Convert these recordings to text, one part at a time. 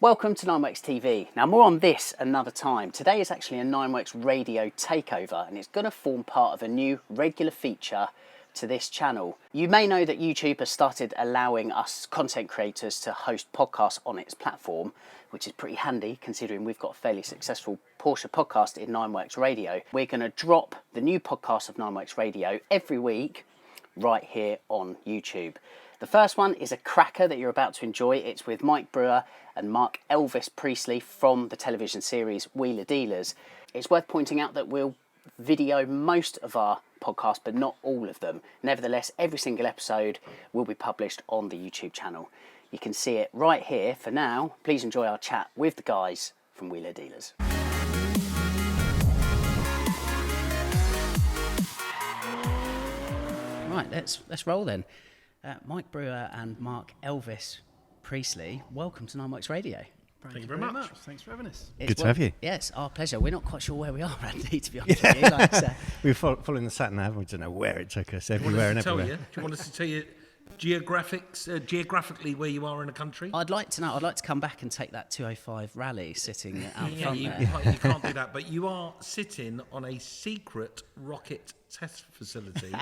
Welcome to 9WERKS TV. Now more on this another time. Today is actually a 9WERKS radio takeover and it's going to form part of a new regular feature to this channel. You may know that YouTube has started allowing us content creators to host podcasts on its platform, which is pretty handy considering we've got a fairly successful Porsche podcast in 9WERKS Radio. We're going to drop the new podcast of 9WERKS Radio every week right here on YouTube. The first one is a cracker that you're about to enjoy. It's with Mike Brewer and Marc Elvis Priestley from the television series Wheeler Dealers. It's worth pointing out that we'll video most of our podcast, but not all of them. Nevertheless, every single episode will be published on the YouTube channel. You can see it right here. For now, please enjoy our chat with the guys from Wheeler Dealers. Right, let's roll then. Mike Brewer and Marc Elvis Priestley, welcome to 9WERKS Radio. Thank you very much. Thanks for having us. Good to have you. Yes, our pleasure. We're not quite sure where we are, Andy, to be honest with you. Like, we were following the sat nav. We don't know where it took us, everywhere and everywhere. Do you want us to tell you geographically where you are in the country? I'd like to know. I'd like to come back and take that 205 rally sitting out front you there. You can't do that, but you are sitting on a secret rocket test facility,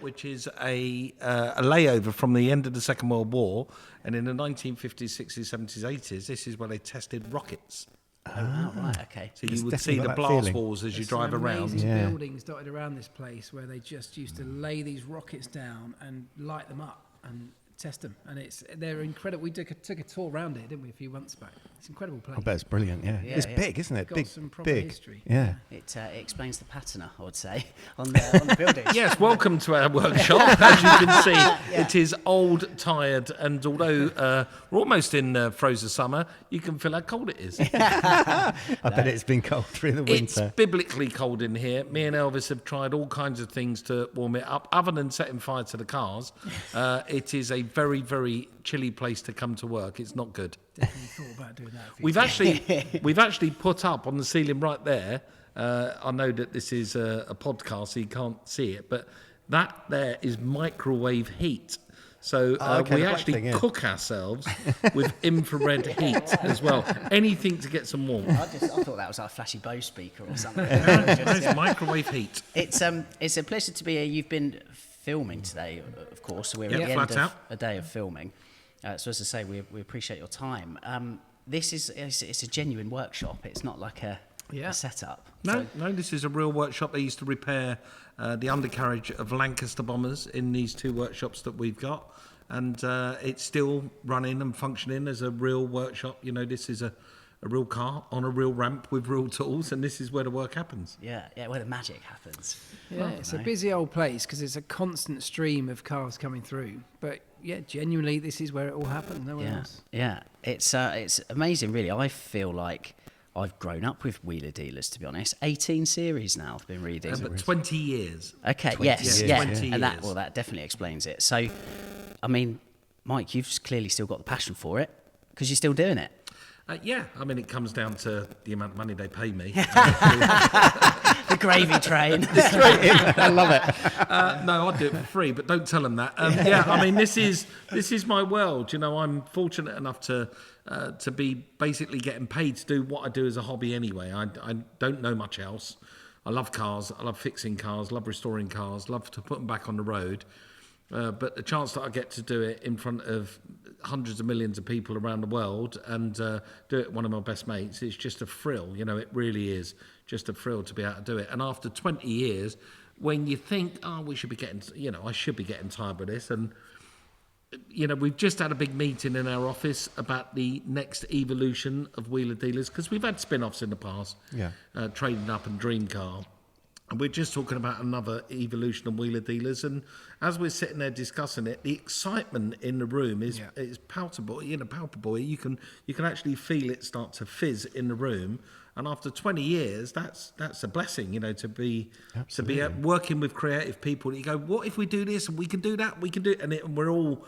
which is a layover from the end of the Second World War, and in the 1950s, 60s, 70s, 80s, this is where they tested rockets. Oh, right, okay. So you would see the blast walls as you drive around. There's buildings dotted around this place where they just used to lay these rockets down and light them up and test them, and they're incredible. We took a tour around it, didn't we, a few months back? It's an incredible place. I bet it's brilliant. Yeah, it's big, isn't it? Got some proper history. Yeah, it explains the patina, I would say, on the buildings. Yes, welcome to our workshop. As you can see, it is old, tired, and although we're almost in frozen summer, you can feel how cold it is. I bet it's been cold through the winter. It's biblically cold in here. Me and Elvis have tried all kinds of things to warm it up, other than setting fire to the cars. It is a very, very chilly place to come to work. It's not good. Definitely thought about doing that. We've actually put up on the ceiling right there. I know that this is a podcast, so you can't see it, but that there is microwave heat. So we actually cook ourselves with infrared heat as well. Anything to get some warmth. I thought that was our flashy Bose speaker or something. It's microwave heat. It's a pleasure to be here. You've been filming today, of course. So we're at the end of a day of filming. So as I say, we appreciate your time. This is it's a genuine workshop. It's not like a setup. No, this is a real workshop. They used to repair the undercarriage of Lancaster bombers in these two workshops that we've got. And it's still running and functioning as a real workshop. You know, this is a real car on a real ramp with real tools, and this is where the work happens. Yeah, where the magic happens. Yeah, it's a busy old place because it's a constant stream of cars coming through. But yeah, genuinely, this is where it all happens. Nowhere else. Yeah, it's amazing, really. I feel like I've grown up with Wheeler Dealers, to be honest. 18 series now I've been reading. But 20 years. Okay, 20 yes, years. yeah. 20 years. And that definitely explains it. So, I mean, Mike, you've clearly still got the passion for it because you're still doing it. Yeah, I mean, it comes down to the amount of money they pay me. The gravy train. I love it. No, I'd do it for free, but don't tell them that. Yeah, I mean, this is my world. You know, I'm fortunate enough to be basically getting paid to do what I do as a hobby anyway. I don't know much else. I love cars. I love fixing cars, love restoring cars, love to put them back on the road. But the chance that I get to do it in front of hundreds of millions of people around the world and do it with one of my best mates, it's just a thrill. You know, it really is just a thrill to be able to do it. And after 20 years, when you think, we should be getting, you know, I should be getting tired with this. And, you know, we've just had a big meeting in our office about the next evolution of Wheeler Dealers, because we've had spin-offs in the past, Trading Up and Dream Car. And we're just talking about another evolution of Wheeler Dealers, and as we're sitting there discussing it, the excitement in the room is palpable. You know, palpable. You can actually feel it start to fizz in the room. And after 20 years, that's a blessing. You know, to be working with creative people. You go, what if we do this and we can do that? We can do it, and we're all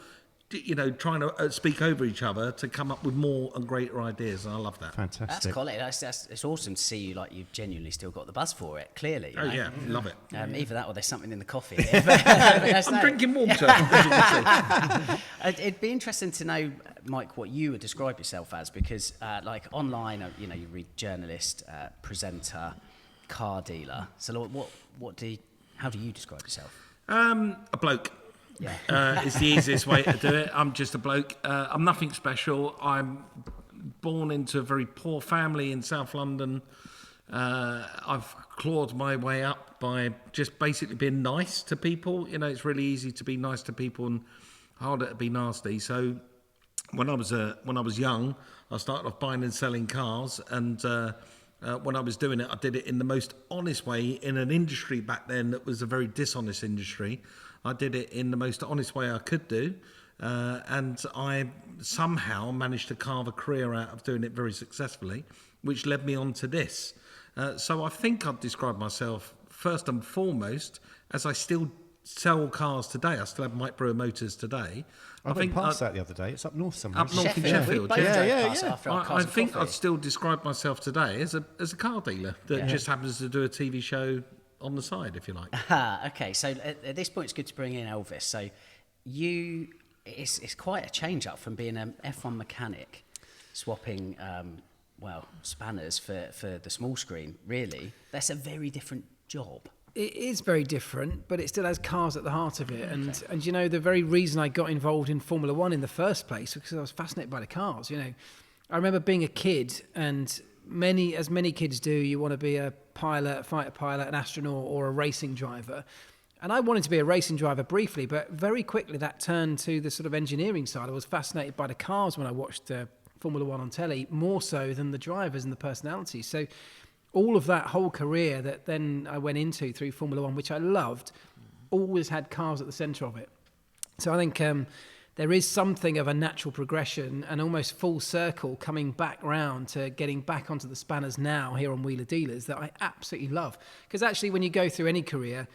trying to speak over each other to come up with more and greater ideas, and I love that. Fantastic. That's quality. It's awesome to see you like you've genuinely still got the buzz for it. Clearly. Oh yeah, love it. Either that or there's something in the coffee. I'm drinking water. As you can see. It'd be interesting to know, Mike, what you would describe yourself as, because like online, you read journalist, presenter, car dealer. So how do you describe yourself? A bloke. Yeah. It's the easiest way to do it. I'm just a bloke. I'm nothing special. I'm born into a very poor family in South London. I've clawed my way up by just basically being nice to people. It's really easy to be nice to people and harder to be nasty. So when I was young, I started off buying and selling cars, and when I was doing it, I did it in the most honest way in an industry back then that was a very dishonest industry. I did it in the most honest way I could do, and I somehow managed to carve a career out of doing it very successfully, which led me on to this. So I think I'd describe myself first and foremost as I still sell cars today. I still have Mike Brewer Motors today. I went past that the other day. It's up north somewhere. Up north in Sheffield. We both drove past after our cars I think coffee. I'd still describe myself today as a car dealer that just happens to do a TV show on the side, if you like. Okay, so at this point it's good to bring in Elvis. So it's quite a change up from being an F1 mechanic, swapping spanners for the small screen. Really, that's a very different job. It is very different, but it still has cars at the heart of it. And the very reason I got involved in Formula One in the first place was because I was fascinated by the cars. I remember being a kid, and as many kids do, you want to be a pilot, a fighter pilot, an astronaut, or a racing driver. And I wanted to be a racing driver briefly, but very quickly that turned to the sort of engineering side. I was fascinated by the cars when I watched Formula One on telly, more so than the drivers and the personalities. So all of that whole career that then I went into through Formula One, which I loved, always had cars at the centre of it. So I think there is something of a natural progression and almost full circle coming back round to getting back onto the spanners now here on Wheeler Dealers that I absolutely love. Because actually when you go through any career,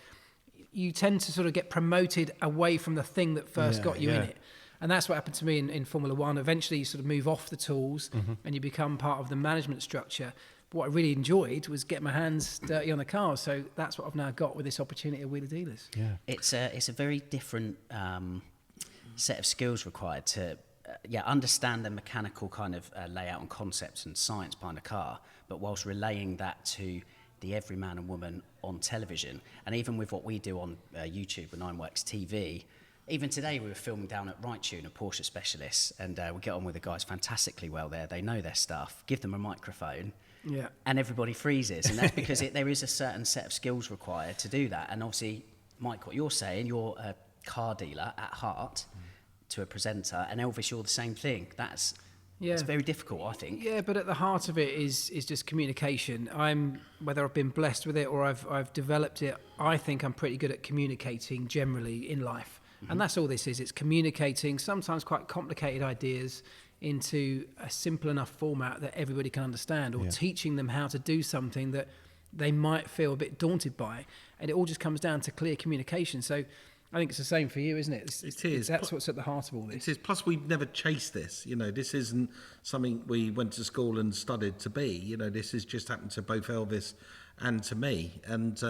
you tend to sort of get promoted away from the thing that first got you in it. And that's what happened to me in Formula One. Eventually you sort of move off the tools and you become part of the management structure. But what I really enjoyed was getting my hands dirty on the cars. So that's what I've now got with this opportunity at Wheeler Dealers. Yeah. It's a very different set of skills required to understand the mechanical kind of layout and concepts and science behind a car, but whilst relaying that to the every man and woman on television. And even with what we do on YouTube with 9WERKS TV, even today we were filming down at Right Tune, a Porsche specialist, and we get on with the guys fantastically well there. They know their stuff. Give them a microphone, and everybody freezes. And that's because there is a certain set of skills required to do that. And obviously, Mike, what you're saying, you're a car dealer at heart to a presenter, and Elvis, you're the same thing. That's very difficult, I think. Yeah, but at the heart of it is just communication. Whether I've been blessed with it or I've developed it, I think I'm pretty good at communicating generally in life. And that's all this is. It's communicating sometimes quite complicated ideas into a simple enough format that everybody can understand, or teaching them how to do something that they might feel a bit daunted by. And it all just comes down to clear communication. So I think it's the same for you, isn't it? It is. That's what's at the heart of all this. It is. Plus, we've never chased this. This isn't something we went to school and studied to be. This has just happened to both Elvis and to me. And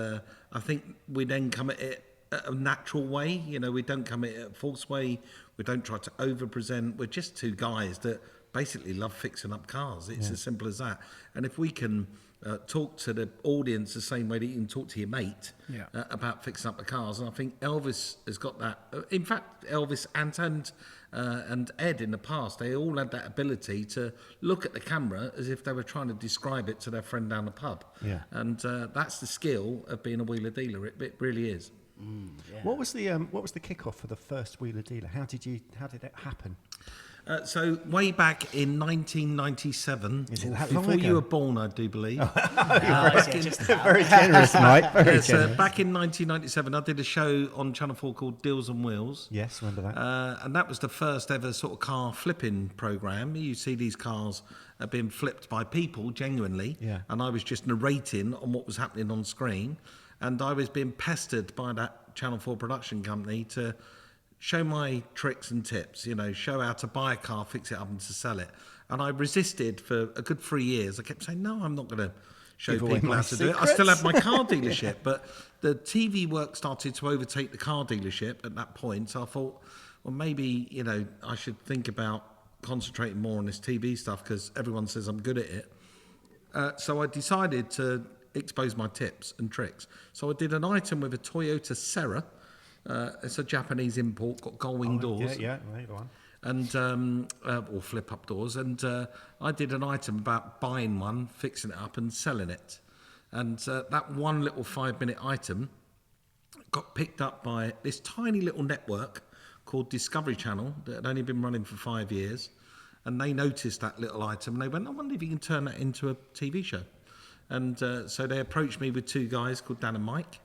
I think we then come at it a natural way. We don't come at it a false way. We don't try to over-present. We're just two guys that basically love fixing up cars. It's as simple as that. And if we can talk to the audience the same way that you can talk to your mate about fixing up the cars, and I think Elvis has got that. In fact, Elvis and Ed in the past, they all had that ability to look at the camera as if they were trying to describe it to their friend down the pub. And that's the skill of being a wheeler dealer. It really is. What was the kickoff for the first Wheeler Dealer? How did it happen? So way back in 1997, Is it that long before ago? you were born, I do believe. Very generous, Mike. Very generous. Back in 1997, I did a show on Channel 4 called Deals and Wheels. Yes, remember that. And that was the first ever sort of car flipping program. You see these cars being flipped by people, genuinely. Yeah. And I was just narrating on what was happening on screen. And I was being pestered by that Channel 4 production company to show my tricks and tips, show how to buy a car, fix it up and to sell it. And I resisted for a good 3 years. I kept saying, no, I'm not going to show Give away people my how to do it. I secrets. still had my car dealership, but the TV work started to overtake the car dealership at that point. So I thought, well, maybe, I should think about concentrating more on this TV stuff because everyone says I'm good at it. So I decided to expose my tips and tricks. So I did an item with a Toyota Serra. It's a Japanese import, got gull-wing doors. Yeah, right, go on. And or flip-up doors. And I did an item about buying one, fixing it up and selling it. And that one little 5-minute item got picked up by this tiny little network called Discovery Channel that had only been running for 5 years. And they noticed that little item and they went, I wonder if you can turn that into a TV show. And so they approached me with 2 guys called Dan and Mike.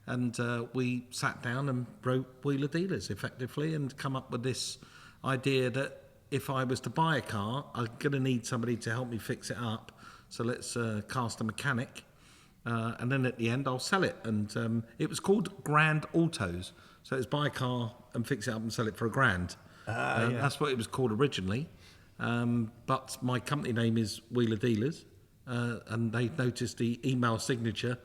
And we sat down and wrote Wheeler Dealers effectively and come up with this idea that if I was to buy a car, I'm going to need somebody to help me fix it up. So let's cast a mechanic. And then at the end, I'll sell it. And it was called Grand Autos. So it's buy a car and fix it up and sell it for $1,000. That's what it was called originally. But my company name is Wheeler Dealers. And they noticed the email signature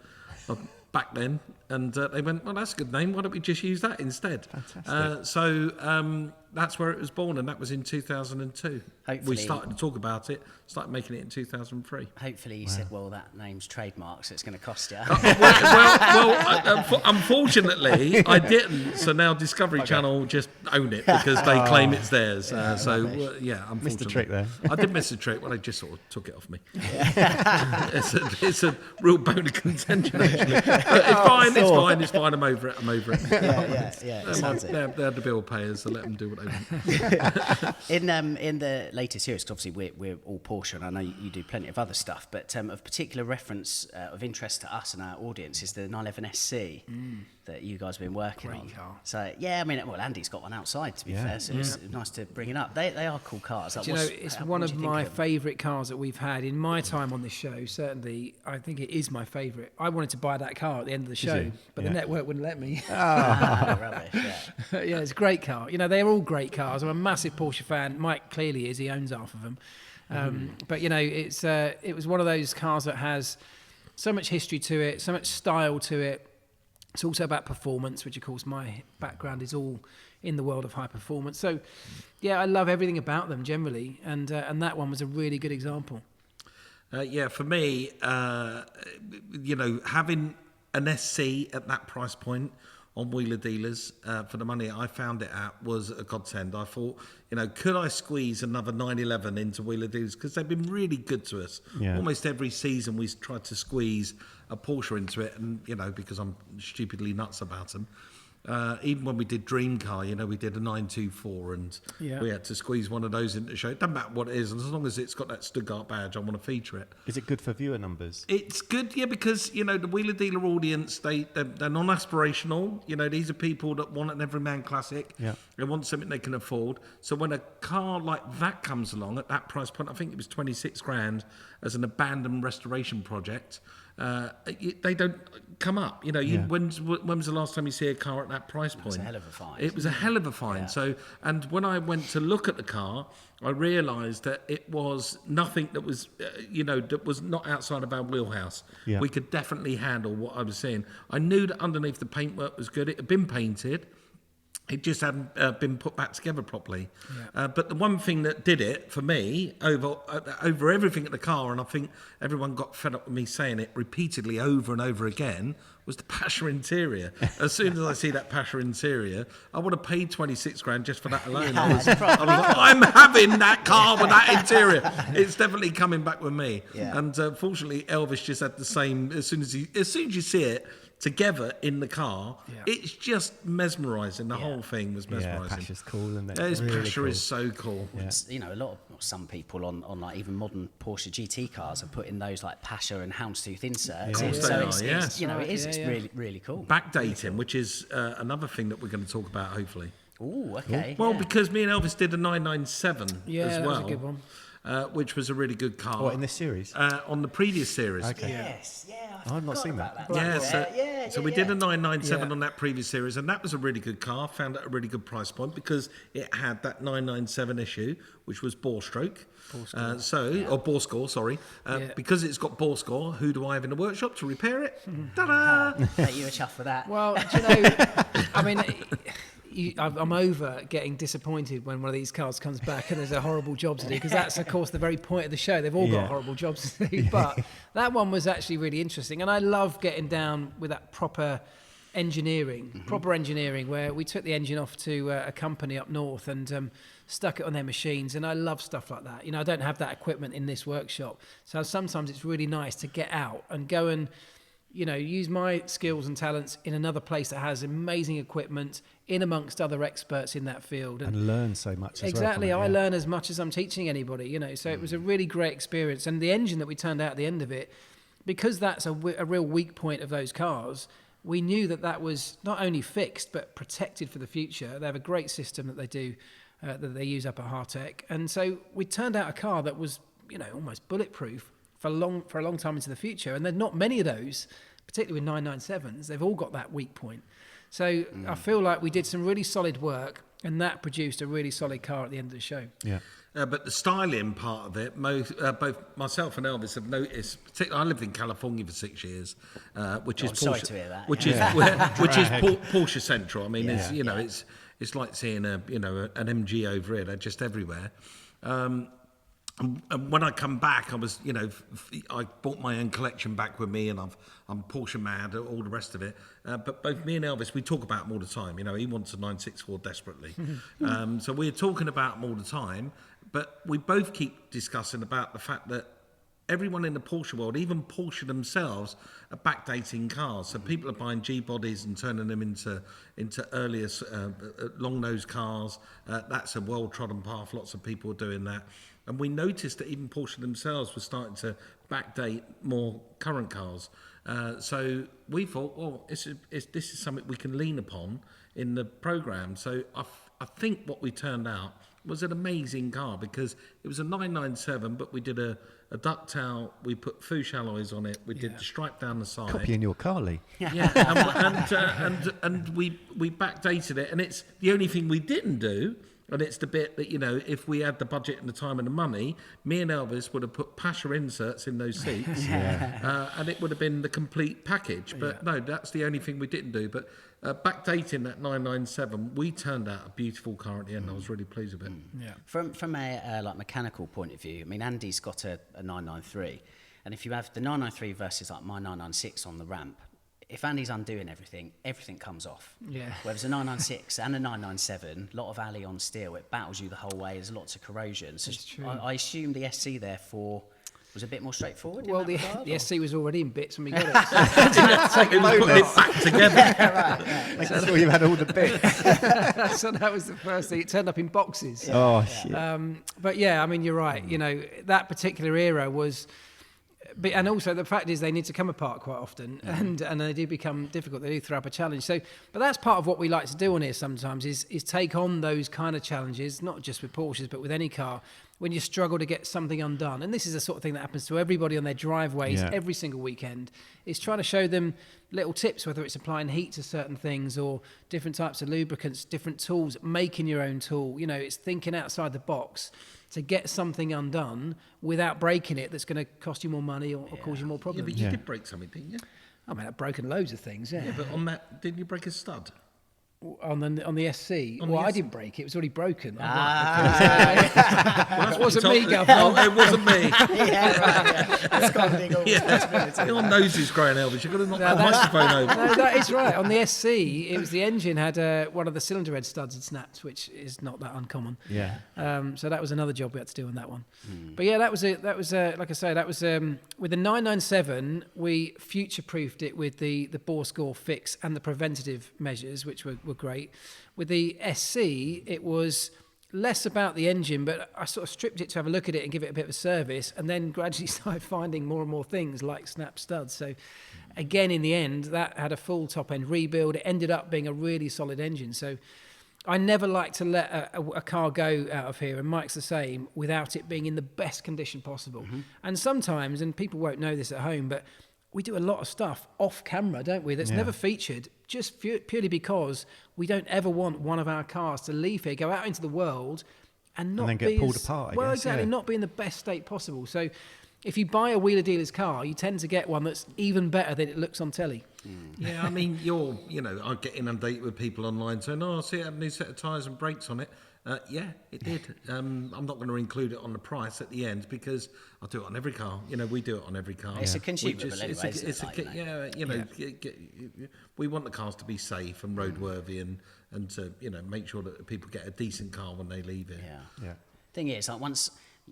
of back then. And they went, well, that's a good name. Why don't we just use that instead? Fantastic. So that's where it was born. And that was in 2002. Hopefully- We started to talk about it, started making it in 2003. Hopefully you said, well, that name's trademark, so it's going to cost you. Unfortunately, I didn't. So now Discovery Channel just own it because they claim it's theirs. Unfortunately. Missed the trick there. I did miss the trick. Well, they just sort of took it off me. It's a real bone of contention, actually. But it's fine. I'm over it. yeah. It sounds it. They're the bill payers, so let them do what they want. In the latest series, 'cause obviously we're all Porsche, and I know you do plenty of other stuff, but of particular reference of interest to us and our audience is the 911 SC that you guys have been working on. car. So yeah, I mean, well, Andy's got one outside, to be fair, so it's nice to bring it up. They are cool cars. Like, Do you know, it's one of my favourite cars that we've had in my time on this show. Certainly, I think it is my favourite. I wanted to buy that car at the end of the show, you? but Yeah. the network wouldn't let me. Rubbish, yeah. Yeah, it's a great car. They're all great cars. I'm a massive Porsche fan. Mike clearly is. He owns half of them. But it was one of those cars that has so much history to it, so much style to it. It's also about performance, which of course my background is all in the world of high performance. So, yeah, I love everything about them generally, and that one was a really good example. For me, having an SC at that price point on Wheeler Dealers for the money I found it at was a godsend. I thought, could I squeeze another 911 into Wheeler Dealers? Because they've been really good to us. Yeah. Almost every season we tried to squeeze a Porsche into it, and, because I'm stupidly nuts about them. Even when we did Dream Car, we did a 924 and we had to squeeze one of those into the show. It doesn't matter what it is, and as long as it's got that Stuttgart badge, I want to feature it. Is it good for viewer numbers? It's good, because, the Wheeler Dealer audience, they're non-aspirational. These are people that want an everyman classic. Yeah. They want something they can afford. So when a car like that comes along at that price point, I think it was 26 grand as an abandoned restoration project, they don't come up. When was the last time you see a car at that price point? It was a hell of a find. It was a hell of a find. Yeah. So, and when I went to look at the car, I realised that it was nothing that was, that was not outside of our wheelhouse. Yeah. We could definitely handle what I was seeing. I knew that underneath the paintwork was good. It had been painted. It just hadn't been put back together properly. Yeah. But the one thing that did it for me over everything at the car, and I think everyone got fed up with me saying it repeatedly over and over again, was the Pasha interior. As soon as I see that Pasha interior, I would have paid 26 grand just for that alone. I was like, I'm having that car with that interior. It's definitely coming back with me. Yeah. And fortunately, Elvis just had the same. As soon as you see it together in the car, it's just mesmerising. The whole thing was mesmerising. Yeah, Pasha's cool, isn't it? His Really Pasha cool. is so cool. Yeah. Some people on like even modern Porsche GT cars are putting those like Pasha and houndstooth inserts. Yeah. In, so Yes, they are, it's it is. It's Yeah. really, really cool. Backdating, which is another thing that we're going to talk about, hopefully. Ooh, okay. Well, yeah. because me and Elvis did a 997 Yeah, as that well. was a good one. which was a really good car. What, in this series? On the previous series. Okay. Yes, yeah. I've not seen that. So we did a 997 Yeah. on that previous series, and that was a really good car. Found at a really good price point because it had that 997 issue, which was bore stroke. Or bore score, sorry. Because it's got bore score, who do I have in the workshop to repair it? Ta-da! Bet you a chuff for that. Well, do you know, I mean, I'm over getting disappointed when one of these cars comes back and there's a horrible job to do, because that's, of course, the very point of the show. They've all got horrible jobs to do. But that one was actually really interesting. And I love getting down with that proper engineering, where we took the engine off to a company up north and stuck it on their machines. And I love stuff like that. You know, I don't have that equipment in this workshop. So sometimes it's really nice to get out and go and, you know, use my skills and talents in another place that has amazing equipment, in amongst other experts in that field. And learn so much as exactly, well. I learn as much as I'm teaching anybody, you know. So it was a really great experience. And the engine that we turned out at the end of it, because that's a real weak point of those cars, we knew that was not only fixed but protected for the future. They have a great system that they do, that they use up at Hartech. And so we turned out a car that was, you know, almost bulletproof for a long time into the future. And there's not many of those, particularly with 997s. They've all got that weak point. So I feel like we did some really solid work, and that produced a really solid car at the end of the show. Yeah. But the styling part of it, both myself and Elvis have noticed. Particularly, I lived in California for 6 years, which is I'm Porsche, sorry to hear that, which is Porsche central. I mean, it's it's like seeing an MG over here. They're just everywhere. And when I come back, I was, I bought my own collection back with me, and I'm Porsche mad, all the rest of it. But both me and Elvis, we talk about them all the time. You know, he wants a 964 desperately. So we're talking about them all the time, but we both keep discussing about the fact that everyone in the Porsche world, even Porsche themselves, are backdating cars. So people are buying G-bodies and turning them into earlier long-nose cars. That's a well-trodden path. Lots of people are doing that. And we noticed that even Porsche themselves were starting to backdate more current cars. So we thought, well, this is something we can lean upon in the programme. So I think what we turned out was an amazing car, because it was a 997, but we did a ducktail, we put Fuchs alloys on it, we did the stripe down the side. Copying your Carly. Yeah, and we backdated it, and it's the only thing we didn't do. And it's the bit that, if we had the budget and the time and the money, me and Elvis would have put Pasha inserts in those seats, and it would have been the complete package. But no, that's the only thing we didn't do. But backdating that 997, we turned out a beautiful car at the end. I was really pleased with it. Yeah. From a mechanical point of view, I mean, Andy's got a 993, and if you have the 993 versus like my 996 on the ramp, if Andy's undoing everything comes off. Yeah. Whereas a 996 and a 997, a lot of alley on steel, it battles you the whole way. There's lots of corrosion. So That's true. I assume the SC therefore was a bit more straightforward. Well, in that regard, the SC was already in bits when we got it. It was putting it back together. Making sure you had all the bits. So that was the first thing. It turned up in boxes. Oh, shit. But yeah, I mean, you're right. That particular era was... And also the fact is they need to come apart quite often, and they do become difficult. They do throw up a challenge. So, but that's part of what we like to do on here sometimes is take on those kind of challenges, not just with Porsches, but with any car, when you struggle to get something undone. And this is the sort of thing that happens to everybody on their driveways every single weekend, is trying to show them little tips, whether it's applying heat to certain things or different types of lubricants, different tools, making your own tool. It's thinking outside the box to get something undone without breaking it, that's going to cost you more money or cause you more Yeah, problems. but you did break something, didn't you? I mean, I've broken loads of things, Yeah, but on that, didn't you break a stud? On the SC. On Well, the I SC. didn't break it. It was already broken. Well, that's It what wasn't you me, told- Governor. Oh, it wasn't me. That's got a big old responsibility. Your nose is growing, Elvis. You've got to knock No, the microphone over. No, that is right. On the SC, it was the engine had one of the cylinder head studs had snapped, which is not that uncommon. Yeah. So that was another job we had to do on that one. But yeah, that was like I say, that was with the 997, we future-proofed it with the bore score fix and the preventative measures, which were great. With the SC, it was less about the engine, but I sort of stripped it to have a look at it and give it a bit of a service, and then gradually started finding more and more things like snap studs. So again, in the end, that had a full top-end rebuild. It ended up being a really solid engine. So I never like to let a car go out of here, and Mike's the same, without it being in the best condition possible. And sometimes, and people won't know this at home, but we do a lot of stuff off camera, don't we, that's never featured, just purely because we don't ever want one of our cars to leave here, go out into the world, and not then get pulled apart, I well, guess, exactly, not be in the best state possible. So if you buy a wheeler dealer's car, you tend to get one that's even better than it looks on telly. Yeah, I mean, I get inundated with people online saying, "Oh, I see it had a new set of tyres and brakes on it." Yeah, it did. I'm not going to include it on the price at the end because I do it on every car. We do it on every car. It's a consumable anyway, we want the cars to be safe and roadworthy and to make sure that people get a decent car when they leave it. Yeah. Thing is, like once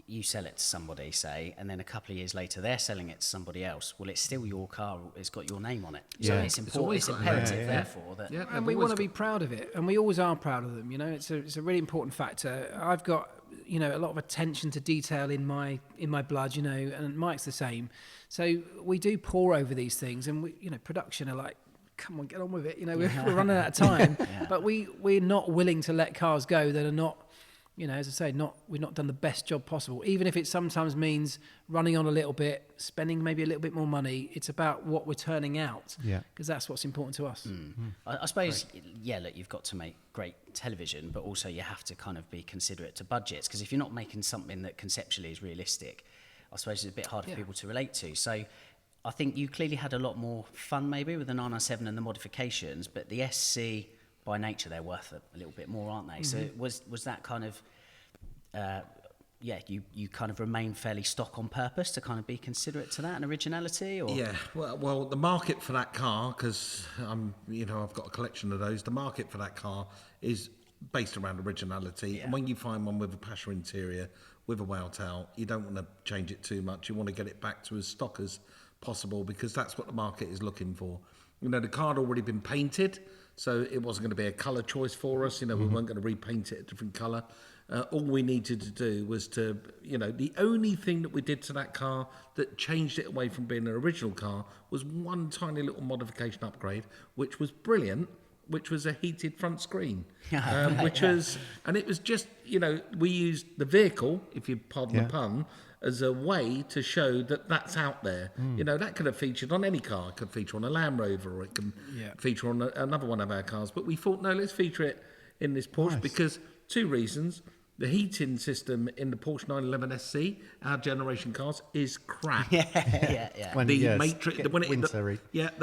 you sell it to somebody, say, and then a couple of years later they're selling it to somebody else, well, it's still your car, it's got your name on it. So Yeah. it's important, always it's got- imperative, therefore, that... Yeah, And we want to be proud of it, and we always are proud of them. It's a really important factor. I've got a lot of attention to detail in my blood, and Mike's the same. So we do pore over these things, and we production are like, come on, get on with it. We're running out of time, but we're not willing to let cars go that are not. As I say, we've not done the best job possible. Even if it sometimes means running on a little bit, spending maybe a little bit more money, it's about what we're turning out. Yeah. Because that's what's important to us. I suppose, look, you've got to make great television, but also you have to kind of be considerate to budgets, because if you're not making something that conceptually is realistic, I suppose it's a bit harder for people to relate to. So I think you clearly had a lot more fun maybe with the 997 and the modifications, but the SC... by nature, they're worth a little bit more, aren't they? So was that kind of, you kind of remain fairly stock on purpose to kind of be considerate to that and originality, or? Yeah, well, the market for that car, because I've got a collection of those. The market for that car is based around originality, and when you find one with a Pasha interior, with a wow tail, you don't want to change it too much. You want to get it back to as stock as possible, because that's what the market is looking for. The car had already been painted, so it wasn't going to be a colour choice for us. We weren't going to repaint it a different colour. All we needed to do was to, the only thing that we did to that car that changed it away from being an original car was one tiny little modification upgrade, which was brilliant, which was a heated front screen. And it was just, we used the vehicle, if you pardon the pun, as a way to show that that's out there. That could have featured on any car. It could feature on a Land Rover, or it can feature on another one of our cars. But we thought, no, let's feature it in this Porsche because two reasons. The heating system in the Porsche 911 SC, our generation cars, is crap. The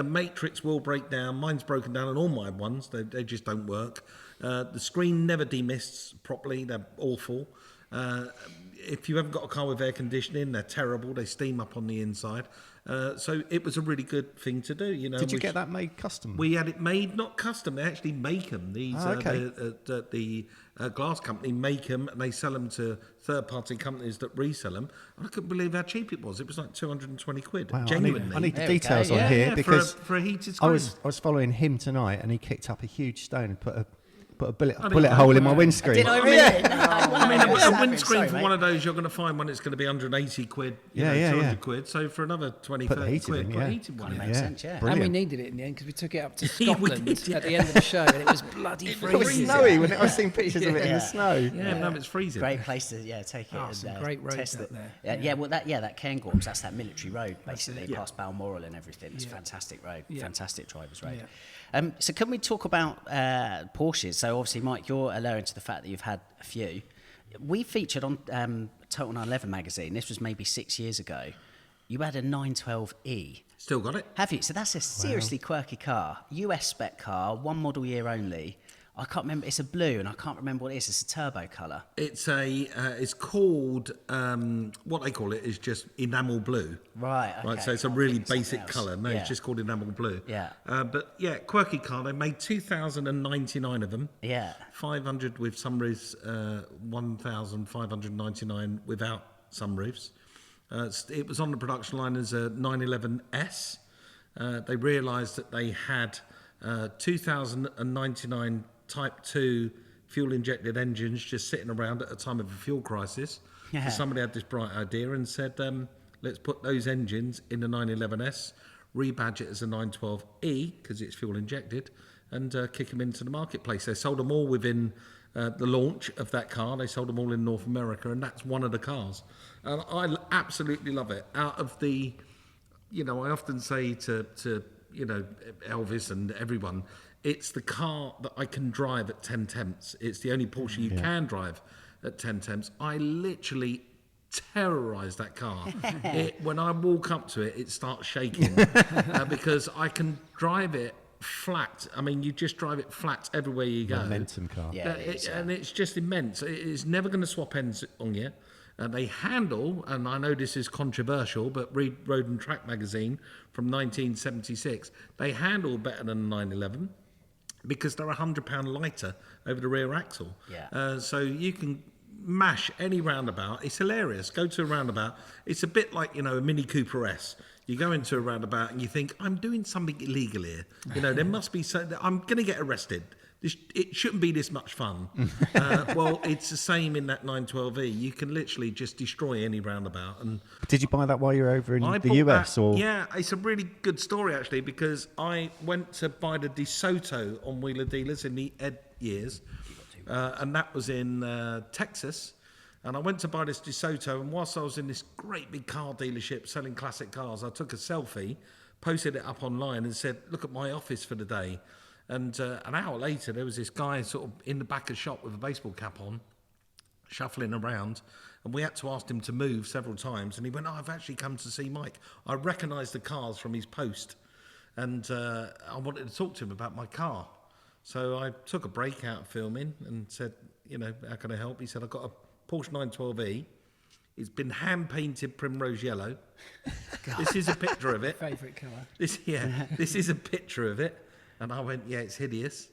matrix will break down. Mine's broken down on all my ones. They just don't work. The screen never demists properly. They're awful. If you haven't got a car with air conditioning, they're terrible. They steam up on the inside. So it was a really good thing to do. Did you get that made custom? We had it made, not custom. They actually make them. These the glass company make them, and they sell them to third-party companies that resell them. And I couldn't believe how cheap it was. It was like 220 quid. Wow, Genuinely. I need the details on here because for a heated screen. I was following him tonight, and he kicked up a huge stone and put a bullet hole in my windscreen. Did I really? I mean, a windscreen for one of those, you're going to find one, it's going to be 180 quid, 200 quid. So for another 20, 30 quid, put a heated one in. Makes sense, yeah. And we needed it in the end because we took it up to Scotland at the end of the show, and it was bloody freezing. It was snowy when I've seen pictures of it in the snow. Yeah, no, it's freezing. Great place to take it and some great roads test out it. there. that Cairngorms, that's that military road basically, past Balmoral and everything. It's a fantastic road, fantastic drivers road. So can we talk about Porsches? So obviously, Mike, you're alluring to the fact that you've had a few. We featured on Total 911 magazine, this was maybe 6 years ago, you had a 912E. Still got it. Have you? So that's a seriously quirky car, US spec car, one model year only. I can't remember, it's a blue and I can't remember what it is, it's a turbo colour. It's it's called, what they call it is just enamel blue. Right, okay. So it's a really basic colour. No, it's just called enamel blue. But quirky car. They made 2,099 of them. 500 with sunroofs, 1,599 without sunroofs. It was on the production line as a 911S. They realised that they had 2,099 Type 2 fuel-injected engines just sitting around at a time of a fuel crisis. So somebody had this bright idea and said, let's put those engines in the 911S, rebadge it as a 912E because it's fuel-injected, and kick them into the marketplace. They sold them all within the launch of that car. They sold them all in North America, and that's one of the cars. And I absolutely love it. Out of the, I often say to Elvis and everyone, it's the car that I can drive at 10 temps. It's the only Porsche you can drive at 10 temps. I literally terrorise that car. When I walk up to it, it starts shaking because I can drive it flat. I mean, you just drive it flat everywhere you go. Momentum car. Yeah, And it's just immense. It's never going to swap ends on you. They handle, and I know this is controversial, but read Road and Track magazine from 1976. They handle better than the 911 because they're £100 lighter over the rear axle. Yeah. So you can mash any roundabout. It's hilarious. Go to a roundabout. It's a bit like, a Mini Cooper S. You go into a roundabout and you think, I'm doing something illegal here. There must be I'm going to get arrested. It shouldn't be this much fun. Well, it's the same in that 912E. You can literally just destroy any roundabout. And Did you buy that while you were over in I the bought US? that- Or Yeah, it's a really good story, actually, because I went to buy the DeSoto on Wheeler Dealers in the Ed years, and that was in Texas. And I went to buy this DeSoto, and whilst I was in this great big car dealership selling classic cars, I took a selfie, posted it up online and said, look at my office for the day. And an hour later, there was this guy sort of in the back of the shop with a baseball cap on, shuffling around. And we had to ask him to move several times. And he went, I've actually come to see Mike. I recognised the cars from his post. And I wanted to talk to him about my car. So I took a break out of filming and said, how can I help? He said, I've got a Porsche 912E. It's been hand-painted primrose yellow. This is a picture of it. Favourite colour. This is a picture of it. And I went, yeah, it's hideous.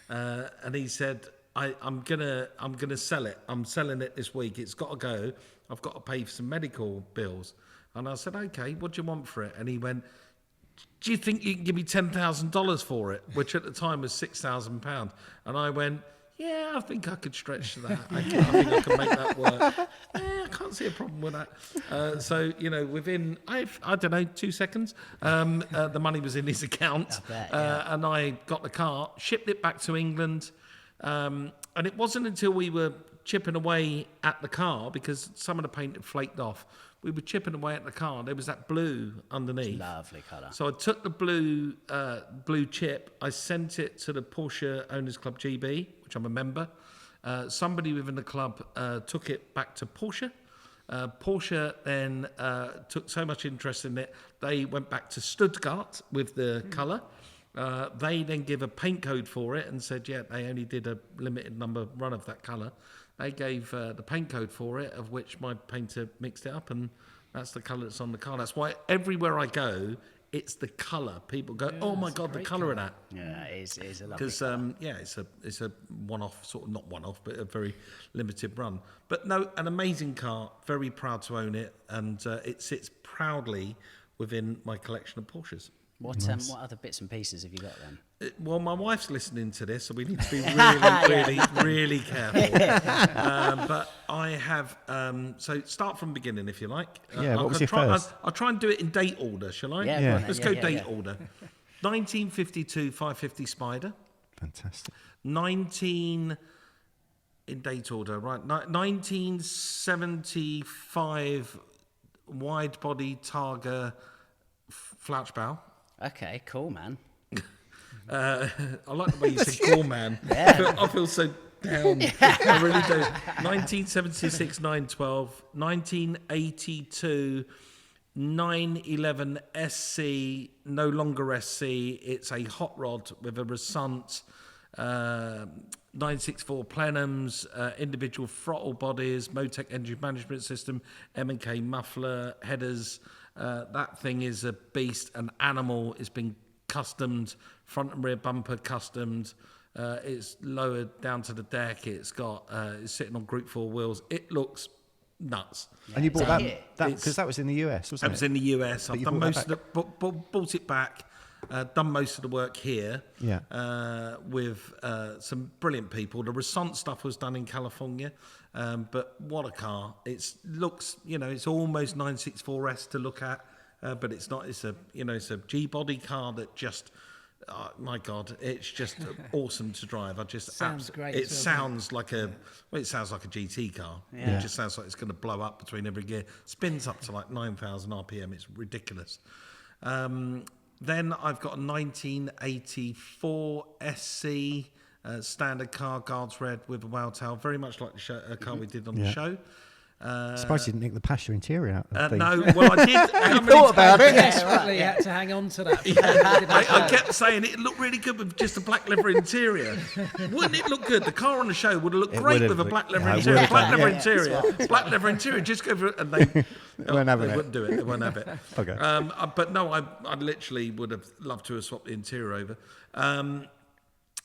And he said, I'm gonna sell it. I'm selling it this week. It's got to go. I've got to pay for some medical bills. And I said, okay, what do you want for it? And he went, do you think you can give me $10,000 for it? Which at the time was £6,000. And I went, yeah, I think I could stretch to that. I think I can make that work. I can't see a problem with that. So, within, I don't know, 2 seconds, the money was in his account. I bet, yeah. And I got the car, shipped it back to England. And it wasn't until we were chipping away at the car, because some of the paint had flaked off, we were chipping away at the car. There was that blue underneath. Lovely colour. So I took the blue chip. I sent it to the Porsche Owners Club GB, which I'm a member. Somebody within the club took it back to Porsche. Porsche then took so much interest in it, they went back to Stuttgart with the colour. They then give a paint code for it and said, yeah, they only did a limited number run of that colour. They gave the paint code for it, of which my painter mixed it up, and that's the colour that's on the car. That's why everywhere I go, it's the colour. People go, oh my God, the colour of that. Yeah, it is a lovely Because it's a one-off, sort of not one-off, but a very limited run. But no, an amazing car. Very proud to own it, and it sits proudly within my collection of Porsches. What other bits and pieces have you got then? Well, my wife's listening to this, so we need to be really, really careful. But I have. So start from the beginning, if you like. What was your first? I'll try and do it in date order, shall I? Yeah. Yeah. Go on then. Let's go date order. 1952 550 Spider. fantastic. 19 in date order, right? 1975 wide body Targa Flatchbow. Okay, cool, man. I like the way you said cool, man. I feel so down. I really do. 1976 912, 1982 911 SC, no longer SC. It's a hot rod with a Resant 964 plenums, individual throttle bodies, Motec engine management system, M&K muffler, headers. That thing is a beast, an animal. It's been customed, front and rear bumper customed. It's lowered down to the deck. It's got it's sitting on Group 4 wheels. It looks nuts. And you bought that here? because that was in the US, wasn't it? That was in the US. I've you done bought most that of the bought it back. Done most of the work here. Yeah. With some brilliant people. The Resant stuff was done in California. But what a car! It looks, it's almost 964S to look at, but it's not. It's a G body car that just My God, it's just awesome to drive. I just Sounds great It as well, sounds like a GT car. Yeah. It just sounds like it's going to blow up between every gear. Spins up to like 9,000 RPM. It's ridiculous. Then I've got a 1984 SC standard car, guards red with a whale tail, very much like the car we did on the show. Surprised you didn't nick the passenger interior out of the thing. No, well, I did. Thought about it. Desperately had to hang on to that. I kept saying it looked really good with just a black leather interior. Wouldn't it look good? The car on the show would have looked great would have with a looked- black leather yeah, it interior. would have Black done, leather yeah. interior. Black leather interior. Just go for it, and they weren't having they it. wouldn't do it. They won't have it. Okay. But no, I literally would have loved to have swapped the interior over.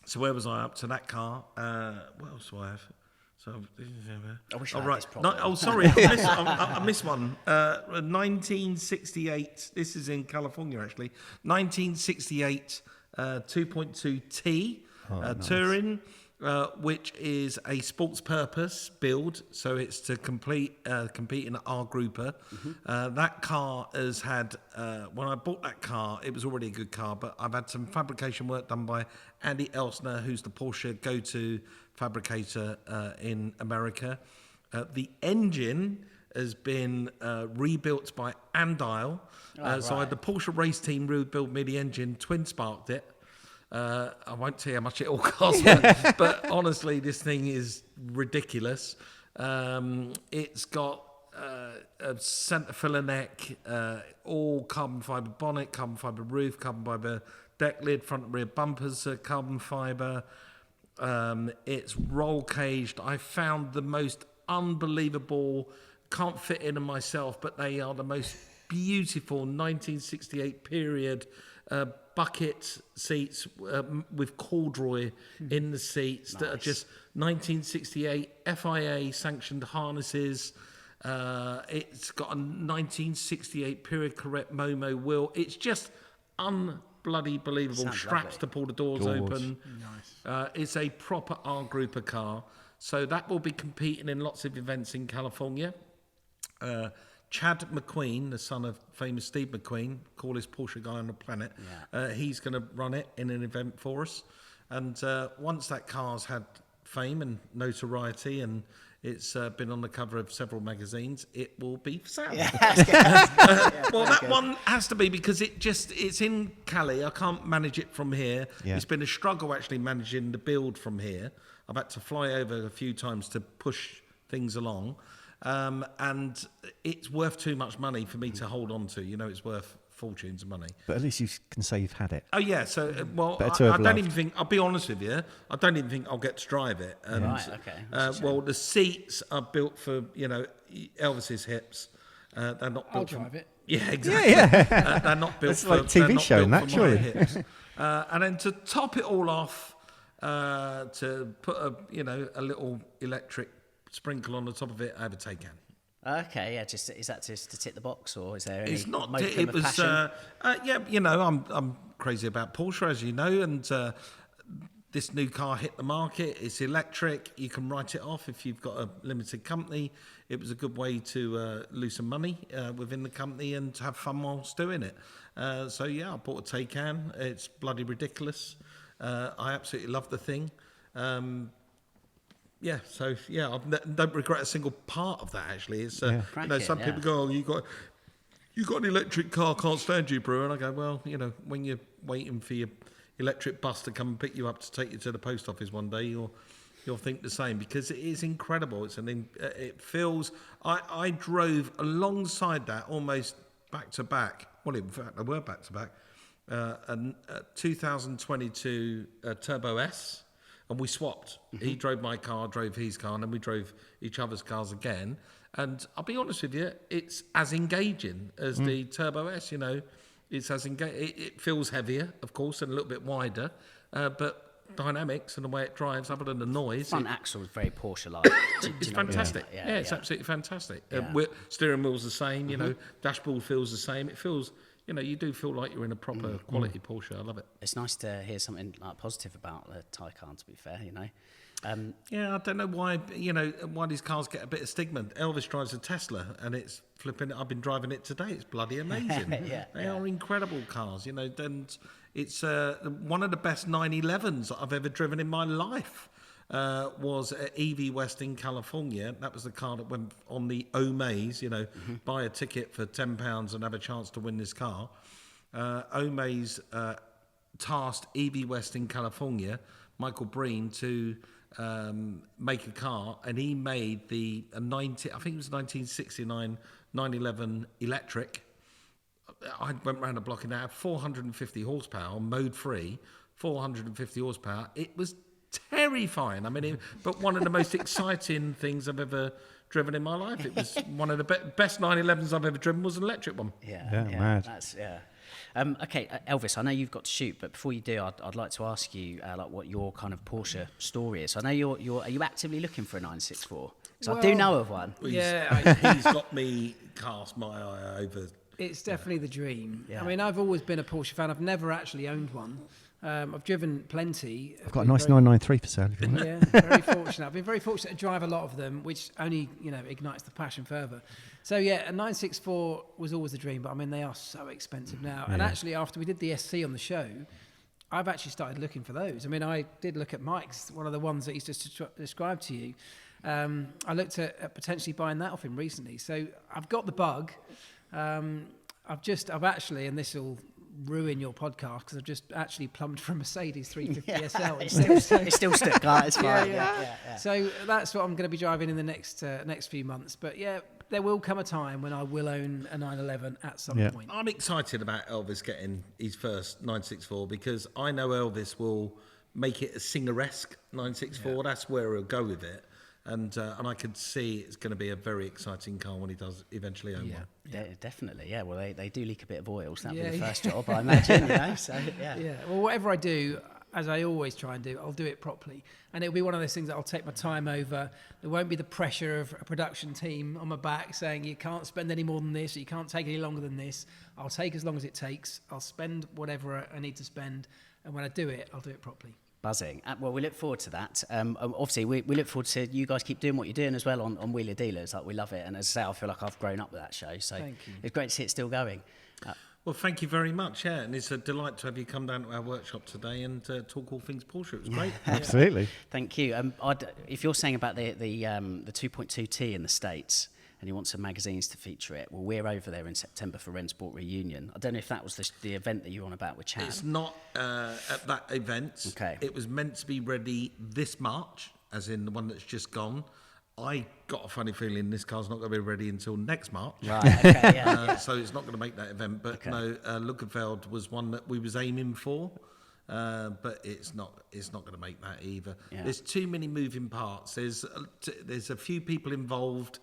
So where was I up to that car? What else do I have? So, I wish I had this No, problem. sorry, I missed one. 1968. This is in California, actually. 1968 2.2T Touring, which is a sports purpose build. So it's to compete in an R grouper. That car has had. When I bought that car, it was already a good car, but I've had some fabrication work done by Andy Elsner, who's the Porsche go-to fabricator in America. The engine has been rebuilt by Andile. So I had the Porsche race team rebuild me the engine, twin sparked it. I won't tell you how much it all cost, but honestly, this thing is ridiculous. It's got a centre filler neck, all carbon fibre bonnet, carbon fibre roof, carbon fibre deck lid, front and rear bumpers are carbon fibre. It's roll caged. I found the most unbelievable, can't fit in them myself, but they are the most beautiful 1968 period bucket seats with corduroy in the seats that are just 1968 FIA sanctioned harnesses. It's got a 1968 period correct Momo wheel. It's just unbloody believable. Sounds Straps lovely. to pull the doors open. Nice. It's a proper R grouper car. So that will be competing in lots of events in California. Chad McQueen, the son of famous Steve McQueen, coolest Porsche guy on the planet, he's going to run it in an event for us. And once that car's had fame and notoriety and it's been on the cover of several magazines, it will be for sale. Well, that one has to be because it's in Cali. I can't manage it from here. Yeah. It's been a struggle actually managing the build from here. I've had to fly over a few times to push things along. And it's worth too much money for me to hold on to. You know, it's worth fortunes of money. But at least you can say you've had it. Oh yeah, so Better to have I don't loved. even think. I'll be honest with you. I don't even think I'll get to drive it. And, Right, okay. That's a well, the seats are built for Elvis's hips. They're not built. I'll for, drive it. Yeah, exactly. They're not built It's for like TV they're not show, built for my naturally. hips. And then to top it all off, to put a little electric sprinkle on the top of it, I have a Taycan. Okay, yeah. Just is that just to tick the box, or is there any It's not. modicum It of was. passion? I'm crazy about Porsche, as you know, and this new car hit the market. It's electric. You can write it off if you've got a limited company. It was a good way to lose some money within the company and to have fun whilst doing it. So yeah, I bought a Taycan. It's bloody ridiculous. I absolutely love the thing. I don't regret a single part of that. Actually, it's some Cracking, people go, "Oh, you got an electric car, can't stand you, Brewer." And I go, "Well, when you're waiting for your electric bus to come and pick you up to take you to the post office one day, you'll think the same because it is incredible. It feels. I drove alongside that almost back to back. Well, in fact, they were back to back. A 2022 Turbo S. And we swapped. He drove my car, I drove his car, and then we drove each other's cars again. And I'll be honest with you, it's as engaging as the Turbo S. It's as it feels heavier, of course, and a little bit wider, but dynamics and the way it drives, other than the noise, Front axle is very Porsche-like. it's fantastic. Yeah, It's absolutely fantastic. Yeah. Steering wheel's the same. Dashboard feels the same. It feels. You do feel like you're in a proper quality Porsche. I love it. It's nice to hear something like positive about the Taycan. To be fair, Yeah, I don't know why, why these cars get a bit of stigma. Elvis drives a Tesla, and it's flipping. I've been driving it today. It's bloody amazing. They are incredible cars, and it's one of the best 911s I've ever driven in my life. Was at EV West in California. That was the car that went on the Omaze, buy a ticket for £10 and have a chance to win this car. Omaze tasked EV West in California, Michael Breen, to make a car, and he made I think it was 1969 911 electric. I went round the block in that, 450 horsepower, mode free, 450 horsepower. It was terrifying. I mean, but one of the most exciting things I've ever driven in my life. It was one of the best 911s I've ever driven was an electric one. Yeah, mad. That's okay, Elvis, I know you've got to shoot, but before you do, I'd like to ask you like what your kind of Porsche story is. I know are you actively looking for a 964? Because I do know of one. He's got me cast my eye over. It's definitely the dream. Yeah. I mean, I've always been a Porsche fan. I've never actually owned one. I've driven plenty. I've got a nice 993 for sale. If you want. Yeah, very fortunate. I've been very fortunate to drive a lot of them, which only ignites the passion further. So yeah, a 964 was always a dream, but I mean they are so expensive now. And actually, after we did the SC on the show, I've actually started looking for those. I mean, I did look at Mike's, one of the ones that he's just described to you. I looked at potentially buying that off him recently. So I've got the bug. I've actually, and this will ruin your podcast because I've just actually plumbed for a Mercedes 350 SL. It's still Stuttgart. It's fine. Yeah. So that's what I'm going to be driving in the next few months. But yeah, there will come a time when I will own a 911 at some point. I'm excited about Elvis getting his first 964 because I know Elvis will make it a singer-esque 964. Yeah. That's where he'll go with it. And I could see it's going to be a very exciting car when he does eventually own one. Yeah, definitely. Yeah, well, they do leak a bit of oil, so that'll be the first job, I imagine. So yeah. Well, whatever I do, as I always try and do, I'll do it properly, and it'll be one of those things that I'll take my time over. There won't be the pressure of a production team on my back saying you can't spend any more than this, or you can't take any longer than this. I'll take as long as it takes. I'll spend whatever I need to spend, and when I do it, I'll do it properly. Buzzing. Well, we look forward to that. Obviously, we look forward to you guys keep doing what you're doing as well on Wheeler Dealers. Like, we love it. And as I say, I feel like I've grown up with that show. So it's great to see it still going. Well, thank you very much. Yeah, and it's a delight to have you come down to our workshop today and talk all things Porsche. It was great. Absolutely. Thank you. If you're saying about the 2.2T in the States, and you want some magazines to feature it, well, we're over there in September for Rennsport Reunion. I don't know if that was the event that you were on about with Chad. It's not at that event. Okay. It was meant to be ready this March, as in the one that's just gone. I got a funny feeling this car's not going to be ready until next March. Right, okay, yeah. So it's not going to make that event. But no, Luckenfeld was one that we was aiming for. But it's not going to make that either. Yeah. There's too many moving parts. There's a few people involved.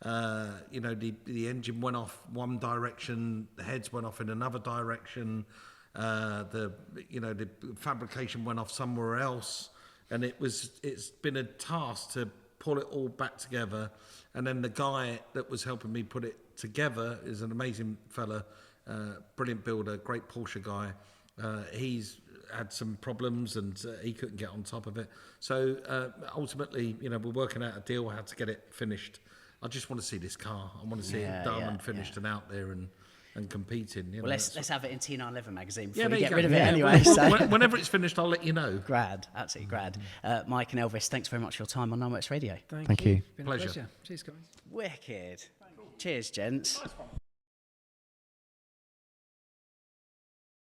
The engine went off one direction, the heads went off in another direction, the fabrication went off somewhere else, and it's been a task to pull it all back together. And then the guy that was helping me put it together is an amazing fella, brilliant builder, great Porsche guy. He's had some problems and he couldn't get on top of it. So ultimately, we're working out a deal how to get it finished. I just want to see this car. I want to see it done and finished and out there and competing. Well, let's have it in T911 magazine before we get rid of it anyway. Whenever it's finished, I'll let you know. Grad, absolutely grad. Mike and Elvis, thanks very much for your time on 9WERKS Radio. Thank you. you. Been a pleasure. Cheers, guys. Wicked. Cheers, gents. Nice one.